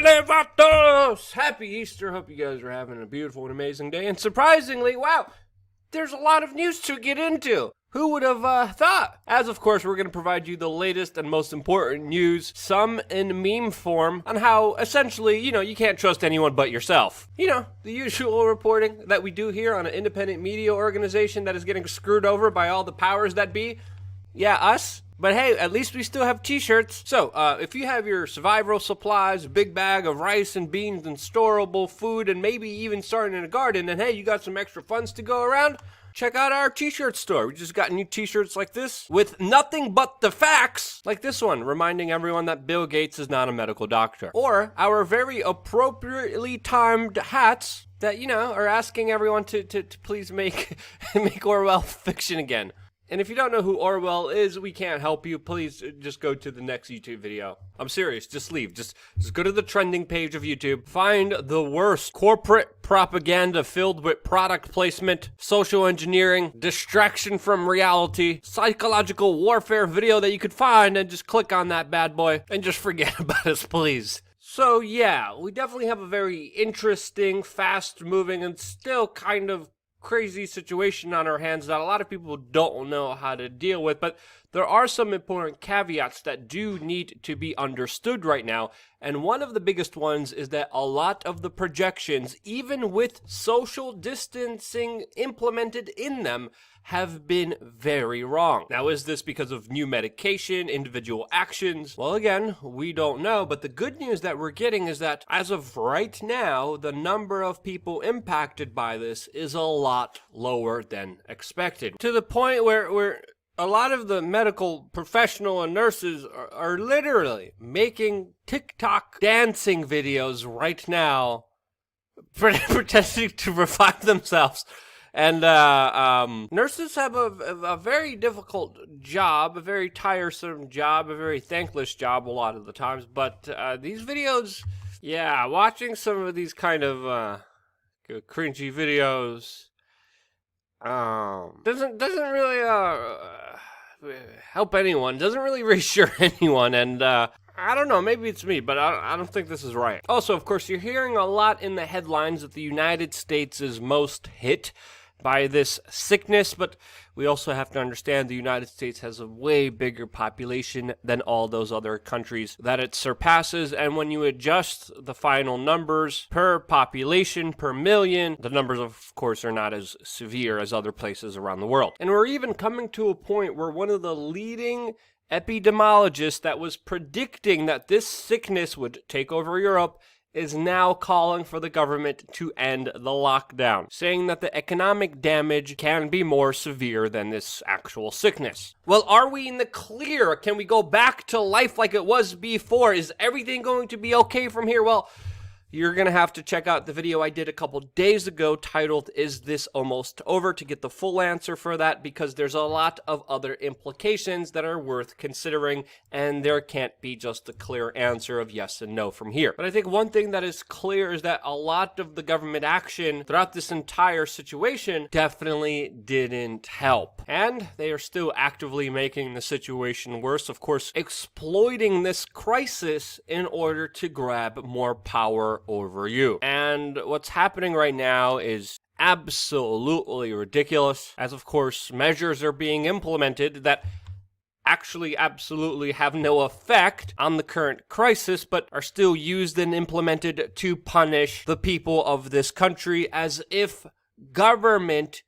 Ecale vatos! Happy Easter. Hope you guys are having a beautiful and amazing day. And surprisingly, wow, there's a lot of news to get into. Who would have thought? As of course, we're going to provide you the latest and most important news, some in meme form, on how essentially, you can't trust anyone but yourself. The usual reporting that we do here on an independent media organization that is getting screwed over by all the powers that be. Yeah, us. But hey, at least we still have t-shirts. So, if you have your survival supplies, a big bag of rice and beans and storable food, and maybe even starting in a garden, and hey, you got some extra funds to go around, check out our t-shirt store. We just got new t-shirts like this with nothing but the facts, like this one, reminding everyone that Bill Gates is not a medical doctor. Or our very appropriately timed hats that, are asking everyone to please make Orwell fiction again. And if you don't know who Orwell is, we can't help you. Please just go to the next YouTube video. I'm serious. Just leave. Just go to the trending page of YouTube. Find the worst corporate propaganda filled with product placement, social engineering, distraction from reality, psychological warfare video that you could find, and just click on that bad boy and just forget about us, please. So yeah, we definitely have a very interesting, fast-moving, and still kind of crazy situation on our hands that a lot of people don't know how to deal with, but there are some important caveats that do need to be understood right now, and one of the biggest ones is that a lot of the projections, even with social distancing implemented in them, have been very wrong. Now, is this because of new medication, individual actions? Well, again, we don't know, but the good news that we're getting is that as of right now, the number of people impacted by this is a lot lower than expected. To the point where a lot of the medical professional and nurses are literally making TikTok dancing videos right now, pretending to revive themselves. And nurses have a very difficult job, a very tiresome job, a very thankless job a lot of the times. But these videos, yeah, watching some of these kind of cringy videos doesn't really help anyone. Doesn't really reassure anyone. And I don't know, maybe it's me, but I don't think this is right. Also, of course, you're hearing a lot in the headlines that the United States is most hit by this sickness, but we also have to understand the United States has a way bigger population than all those other countries that it surpasses, and when you adjust the final numbers per population, per million, the numbers of course are not as severe as other places around the world. And we're even coming to a point where one of the leading epidemiologists that was predicting that this sickness would take over Europe is now calling for the government to end the lockdown, saying that the economic damage can be more severe than this actual sickness. Well, are we in the clear? Can we go back to life like it was before? Is everything going to be okay from here? Well, you're going to have to check out the video I did a couple days ago titled, "Is This Almost Over?" to get the full answer for that, because there's a lot of other implications that are worth considering, and there can't be just a clear answer of yes and no from here. But I think one thing that is clear is that a lot of the government action throughout this entire situation definitely didn't help. And they are still actively making the situation worse, of course, exploiting this crisis in order to grab more power over you. And what's happening right now is absolutely ridiculous, as of course measures are being implemented that actually absolutely have no effect on the current crisis, but are still used and implemented to punish the people of this country, as if government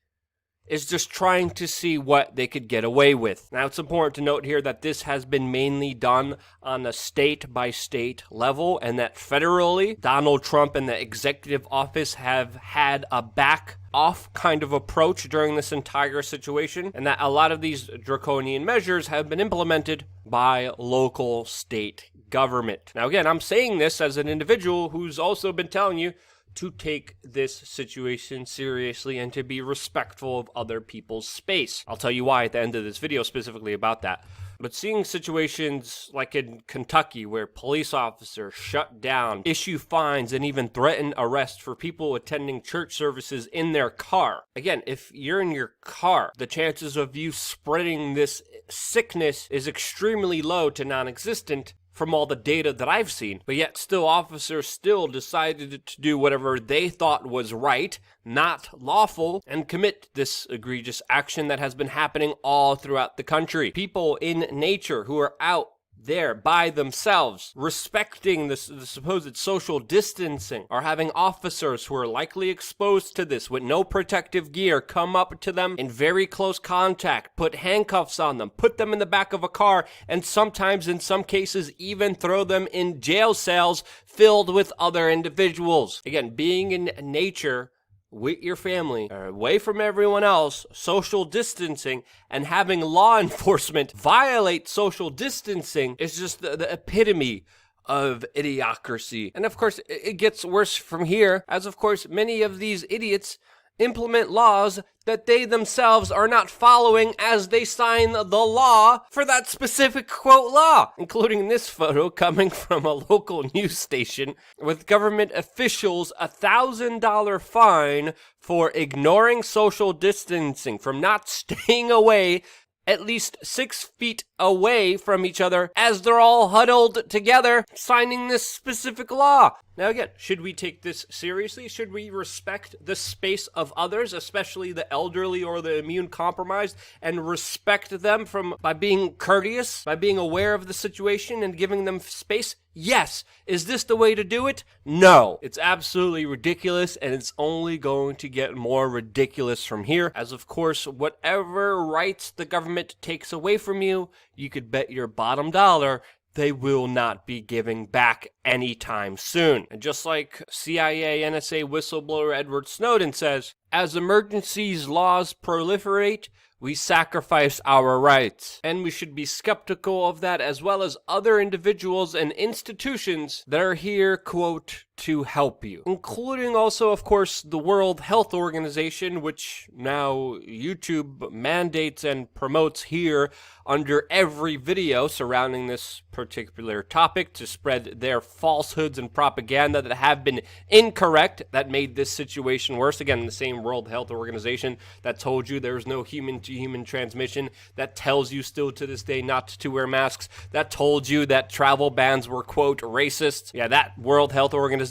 is just trying to see what they could get away with. Now, it's important to note here that this has been mainly done on a state-by-state level, and that federally, Donald Trump and the executive office have had a back-off kind of approach during this entire situation, and that a lot of these draconian measures have been implemented by local state government. Now, again, I'm saying this as an individual who's also been telling you to take this situation seriously and to be respectful of other people's space. I'll tell you why at the end of this video specifically about that. But seeing situations like in Kentucky where police officers shut down, issue fines, and even threaten arrest for people attending church services in their car. Again, if you're in your car, the chances of you spreading this sickness is extremely low to non-existent. from all the data that I've seen, but yet still officers still decided to do whatever they thought was right, not lawful, and commit this egregious action that has been happening all throughout the country. People in nature who are out there by themselves, respecting the supposed social distancing, are having officers who are likely exposed to this with no protective gear come up to them in very close contact, put handcuffs on them, put them in the back of a car, and sometimes in some cases even throw them in jail cells filled with other individuals. Again, being in nature with your family, away from everyone else, social distancing, and having law enforcement violate social distancing is just the epitome of idiocracy. And of course, it gets worse from here, as of course many of these idiots implement laws that they themselves are not following as they sign the law for that specific quote law, including this photo coming from a local news station with government officials $1,000 fine for ignoring social distancing, from not staying away at least 6 feet away from each other as they're all huddled together signing this specific law. Now again, should we take this seriously? Should we respect the space of others, especially the elderly or the immune compromised, and respect them by being courteous, by being aware of the situation and giving them space? Yes. Is this the way to do it? No. It's absolutely ridiculous, and it's only going to get more ridiculous from here, as of course, whatever rights the government takes away from you, you could bet your bottom dollar they will not be giving back anytime soon. And just like CIA, NSA whistleblower Edward Snowden says, as emergencies laws proliferate, we sacrifice our rights. And we should be skeptical of that, as well as other individuals and institutions that are here, quote, to help you. Including also, of course, the World Health Organization, which now YouTube mandates and promotes here under every video surrounding this particular topic to spread their falsehoods and propaganda that have been incorrect, that made this situation worse. Again, the same World Health Organization that told you there was no human-to-human transmission, that tells you still to this day not to wear masks, that told you that travel bans were, quote, racist. Yeah, that World Health Organization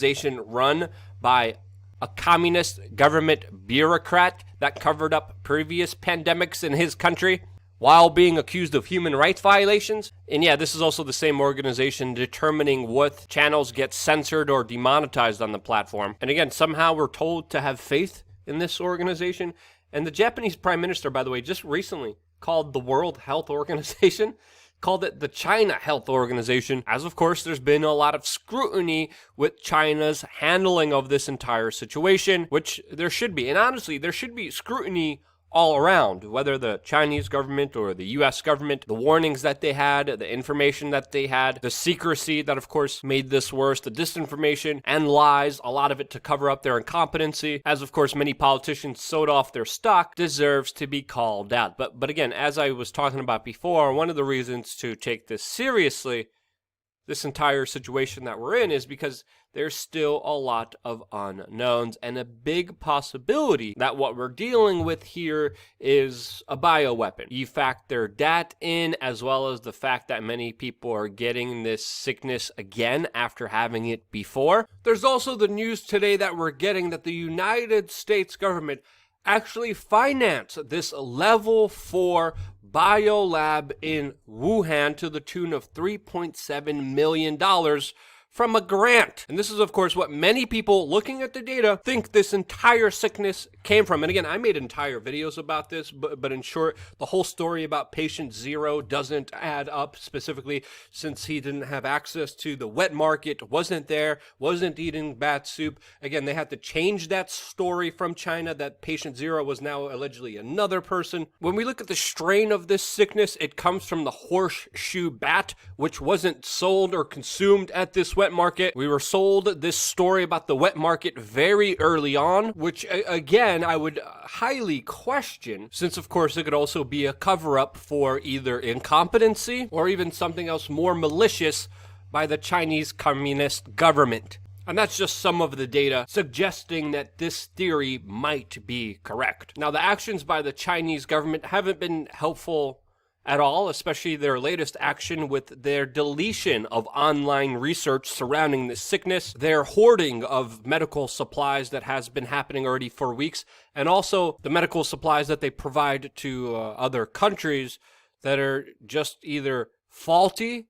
run by a communist government bureaucrat that covered up previous pandemics in his country while being accused of human rights violations. And yeah, this is also the same organization determining what channels get censored or demonetized on the platform. And again, somehow we're told to have faith in this organization. And the Japanese Prime Minister, by the way, just recently called the World Health Organization, called it the China Health Organization, as of course there's been a lot of scrutiny with China's handling of this entire situation, which there should be. And honestly, there should be scrutiny all around, whether the Chinese government or the US government, the warnings that they had, the information that they had, the secrecy that of course made this worse, the disinformation and lies, a lot of it to cover up their incompetency, as of course many politicians sold off their stock, deserves to be called out. But again, as I was talking about before, one of the reasons to take this seriously, this entire situation that we're in, is because there's still a lot of unknowns and a big possibility that what we're dealing with here is a bioweapon. You factor that in, as well as the fact that many people are getting this sickness again after having it before. There's also the news today that we're getting that the United States government actually financed this level 4 biolab in Wuhan to the tune of $3.7 million from a grant. And this is, of course, what many people looking at the data think this entire sickness came from. And again, I made entire videos about this, but in short, the whole story about patient 0 doesn't add up, specifically since he didn't have access to the wet market, wasn't there, wasn't eating bat soup. Again, they had to change that story from China, that patient 0 was now allegedly another person. When we look at the strain of this sickness, it comes from the horseshoe bat, which wasn't sold or consumed at this wet market. We were sold this story about the wet market very early on, which again, I would highly question, since of course it could also be a cover-up for either incompetency or even something else more malicious by the Chinese Communist government. And that's just some of the data suggesting that this theory might be correct. Now, the actions by the Chinese government haven't been helpful at all, especially their latest action with their deletion of online research surrounding this sickness, their hoarding of medical supplies that has been happening already for weeks, and also the medical supplies that they provide to other countries that are just either faulty,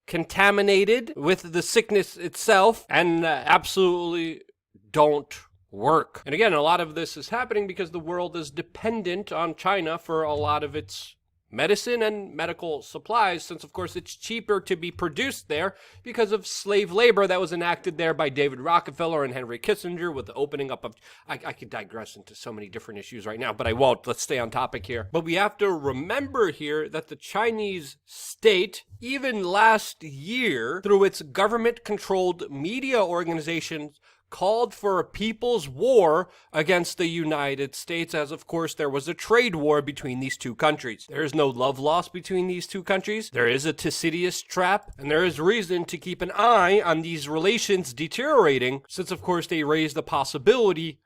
contaminated with the sickness itself, and absolutely don't work. And again, a lot of this is happening because the world is dependent on China for a lot of its medicine and medical supplies, since of course it's cheaper to be produced there because of slave labor that was enacted there by David Rockefeller and Henry Kissinger with the opening up of, I could digress into so many different issues right now, but I won't. Let's stay on topic here. But we have to remember here that the Chinese state, even last year, through its government-controlled media organizations, called for a people's war against the United States, as of course there was a trade war between these two countries. There is no love lost between these two countries. There is a Thucydides trap, and there is reason to keep an eye on these relations deteriorating, since of course they raise the possibility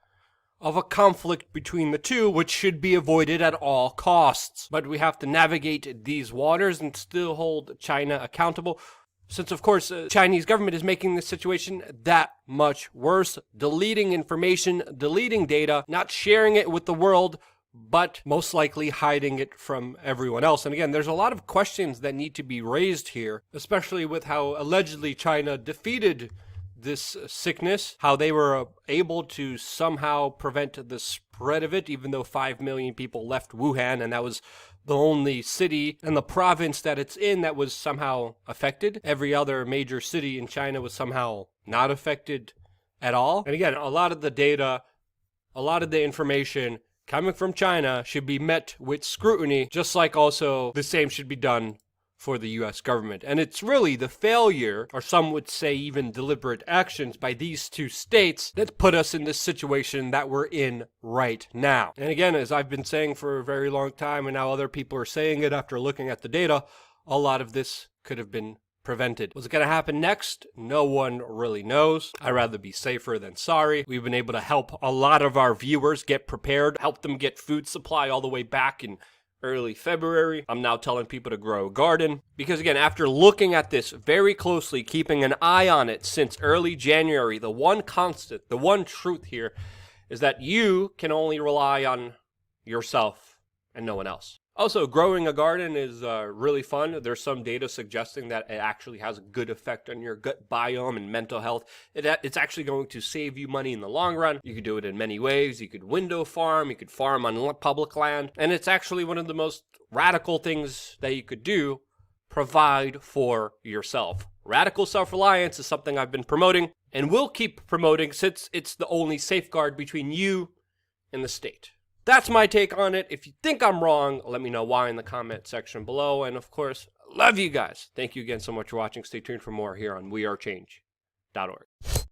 of a conflict between the two, which should be avoided at all costs. But we have to navigate these waters and still hold China accountable, since, of course, the Chinese government is making this situation that much worse, deleting information, deleting data, not sharing it with the world, but most likely hiding it from everyone else. And again, there's a lot of questions that need to be raised here, especially with how allegedly China defeated this sickness, how they were able to somehow prevent the spread of it, even though 5 million people left Wuhan, and that was the only city and the province that it's in that was somehow affected. Every other major city in China was somehow not affected at all. And again, a lot of the data, a lot of the information coming from China should be met with scrutiny, just like also the same should be done for the U.S. government. And it's really the failure, or some would say even deliberate actions by these two states that put us in this situation that we're in right now. And again, as I've been saying for a very long time, and now other people are saying it after looking at the data, a lot of this could have been prevented. What's going to happen next? No one really knows. I'd rather be safer than sorry. We've been able to help a lot of our viewers get prepared, help them get food supply all the way back in early February. I'm now telling people to grow a garden because, again, after looking at this very closely, keeping an eye on it since early January, the one constant, the one truth here is that you can only rely on yourself and no one else. Also, growing a garden is really fun. There's some data suggesting that it actually has a good effect on your gut biome and mental health. It's actually going to save you money in the long run. You could do it in many ways. You could window farm. You could farm on public land. And it's actually one of the most radical things that you could do, provide for yourself. Radical self-reliance is something I've been promoting and will keep promoting since it's the only safeguard between you and the state. That's my take on it. If you think I'm wrong, let me know why in the comment section below. And of course, love you guys. Thank you again so much for watching. Stay tuned for more here on wearechange.org.